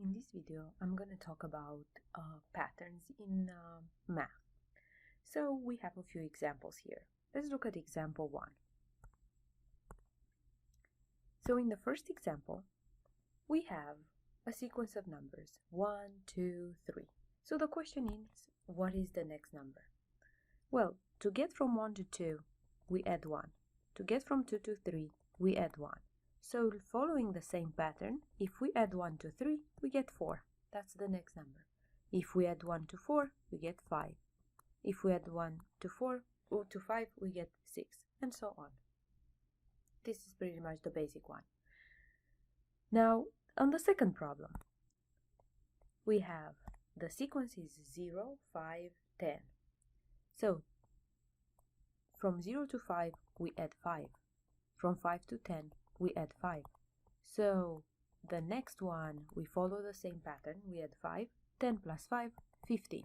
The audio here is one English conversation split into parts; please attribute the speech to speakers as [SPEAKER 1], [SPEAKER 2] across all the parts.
[SPEAKER 1] in this video I'm going to talk about patterns in math. So we have a few examples here. Let's look at example 1. So in the first example we have a sequence of numbers 1, 2, 3. So the question is, what is the next number? Well, to get from 1 to 2 we add 1. To get from 2 to 3 we add 1. So following the same pattern, if we add 1 to 3, we get 4. That's the next number. If we add 1 to 4, we get 5. If we add 1 to 4 or to 5, we get 6, and so on. This is pretty much the basic one. Now, on the second problem, we have the sequence is 0, 5, 10. So, from 0 to 5, we add 5. From 5 to 10, we add 5. So the next one, we follow the same pattern. We add 5, 10 plus 5, 15.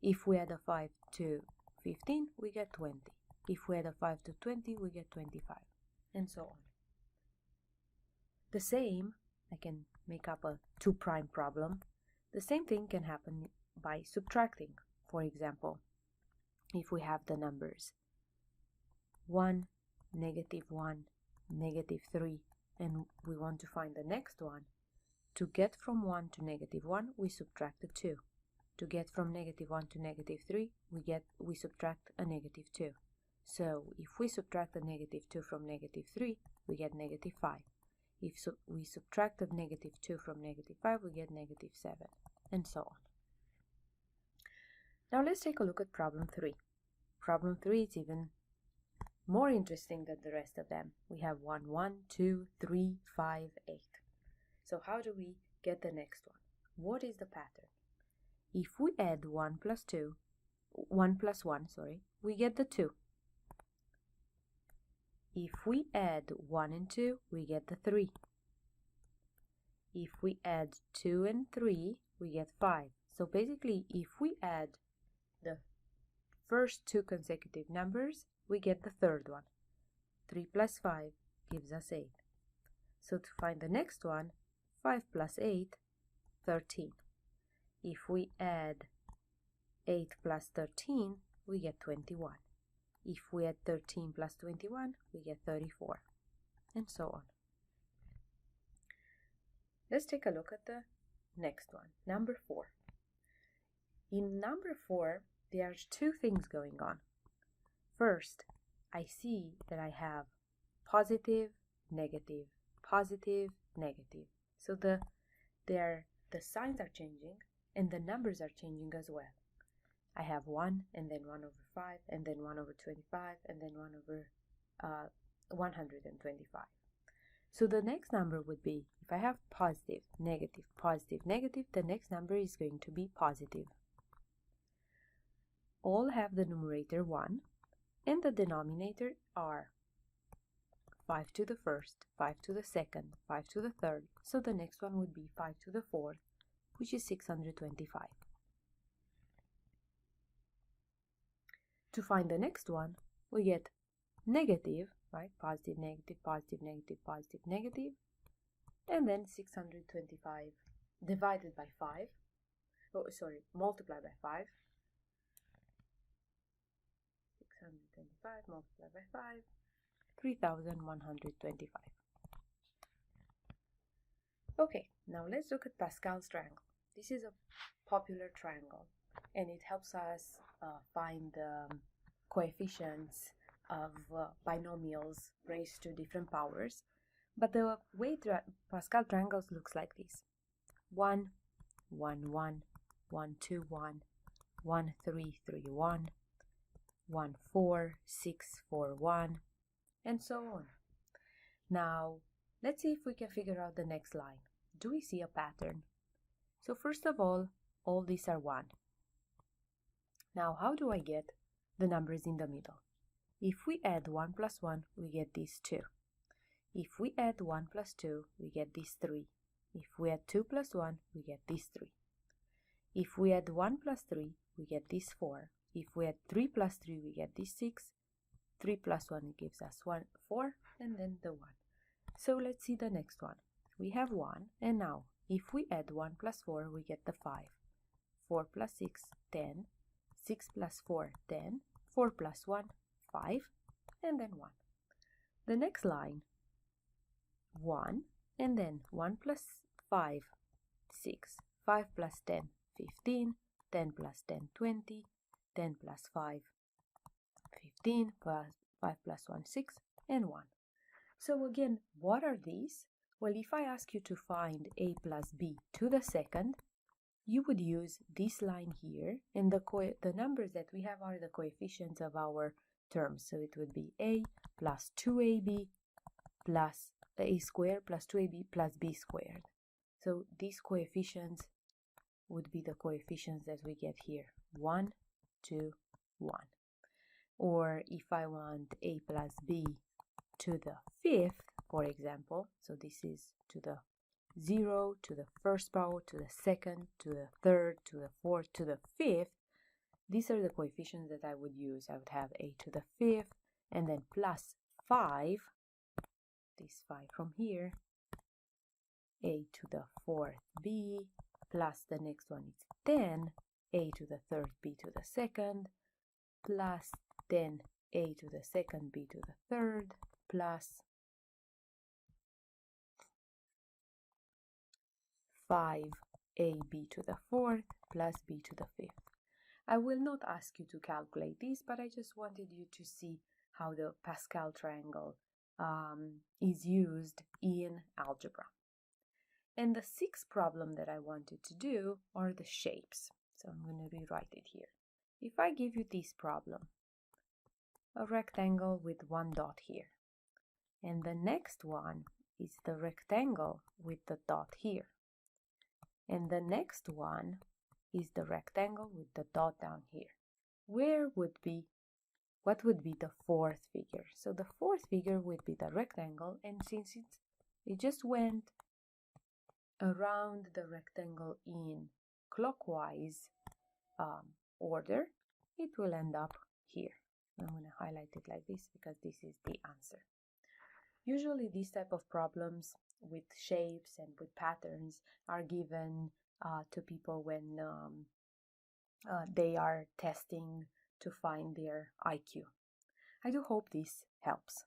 [SPEAKER 1] If we add a 5 to 15, we get 20. If we add a 5 to 20, we get 25, and so on. The same, I can make up a 2' problem. The same thing can happen by subtracting. For example, if we have the numbers 1, -1, -3, and we want to find the next one, to get from 1 to -1, we subtract a 2. To get from -1 to -3, we subtract a -2. So if we subtract a -2 from -3, we get -5. If we subtract a -2 from -5, we get -7, and so on. Now let's take a look at problem 3. Problem 3 is even more interesting than the rest of them. We have 1, 1, 2, 3, 5, 8. So how do we get the next one? What is the pattern? If we add 1 plus 1, we get the 2. If we add 1 and 2, we get the 3. If we add 2 and 3, we get 5. So basically, if we add the first 2 consecutive numbers, we get the third one. 3 plus 5 gives us 8. So to find the next one, 5 plus 8, 13. If we add 8 plus 13, we get 21. If we add 13 plus 21, we get 34, and so on. Let's take a look at the next one, number 4. In number 4, there are 2 things going on. First, I see that I have positive, negative, positive, negative. So the signs are changing and the numbers are changing as well. I have 1 and then 1 over 5 and then 1 over 25 and then 1 over 125. So the next number would be, if I have positive, negative, positive, negative, the next number is going to be positive. All have the numerator 1. And the denominator are 5 to the first, 5 to the second, 5 to the third. So the next one would be 5 to the fourth, which is 625. To find the next one, we get negative, right? Positive, negative, positive, negative, positive, negative. And then 625 divided by 5. Multiplied by 5. 625 multiplied by 5, 3,125. Okay, now let's look at Pascal's triangle. This is a popular triangle, and it helps us find the coefficients of binomials raised to different powers. But the way Pascal triangles looks like this: 1, 1, 1, 1, 2, 1, 1, 3, 3, 1, 1, 4, 6, 4, 1, and so on. Now, let's see if we can figure out the next line. Do we see a pattern? So first of all these are 1. Now, how do I get the numbers in the middle? If we add 1 plus 1, we get these 2. If we add 1 plus 2, we get these 3. If we add 2 plus 1, we get these 3. If we add 1 plus 3, we get these 4. If we add 3 plus 3, we get this 6. 3 plus 1 gives us 4, and then the 1. So let's see the next one. We have 1, and now If we add 1 plus 4, we get the 5. 4 plus 6, 10. 6 plus 4, 10. 4 plus 1, 5. And then 1. The next line, 1. And then 1 plus 5, 6. 5 plus 10, 15. 10 plus 10, 20. 10 plus 5, 15. 5 plus 1, 6. And 1. So again, what are these? Well, if I ask you to find a plus b to the second, you would use this line here, and the numbers that we have are the coefficients of our terms. So it would be a plus 2ab plus a squared plus 2ab plus b squared. So these coefficients would be the coefficients that we get here, 1, 2, 1. Or if I want a plus b to the fifth, for example, so this is to the 0, to the first power, to the second, to the third, to the fourth, to the fifth, these are the coefficients that I would use. I would have a to the fifth, and then plus 5, this 5 from here, a to the fourth b, plus the next one is 10, a to the third b to the second, plus 10 a to the second b to the third, plus 5ab to the fourth plus b to the fifth. I will not ask you to calculate this, but I just wanted you to see how the Pascal triangle is used in algebra. And the sixth problem that I wanted to do are the shapes. So I'm going to rewrite it here. If I give you this problem, a rectangle with one dot here, and the next one is the rectangle with the dot here, and the next one is the rectangle with the dot down here, what would be the fourth figure? So the fourth figure would be the rectangle, and since it just went around the rectangle in clockwise order, it will end up here. I'm going to highlight it like this because this is the answer. Usually these type of problems with shapes and with patterns are given to people when they are testing to find their IQ. I do hope this helps.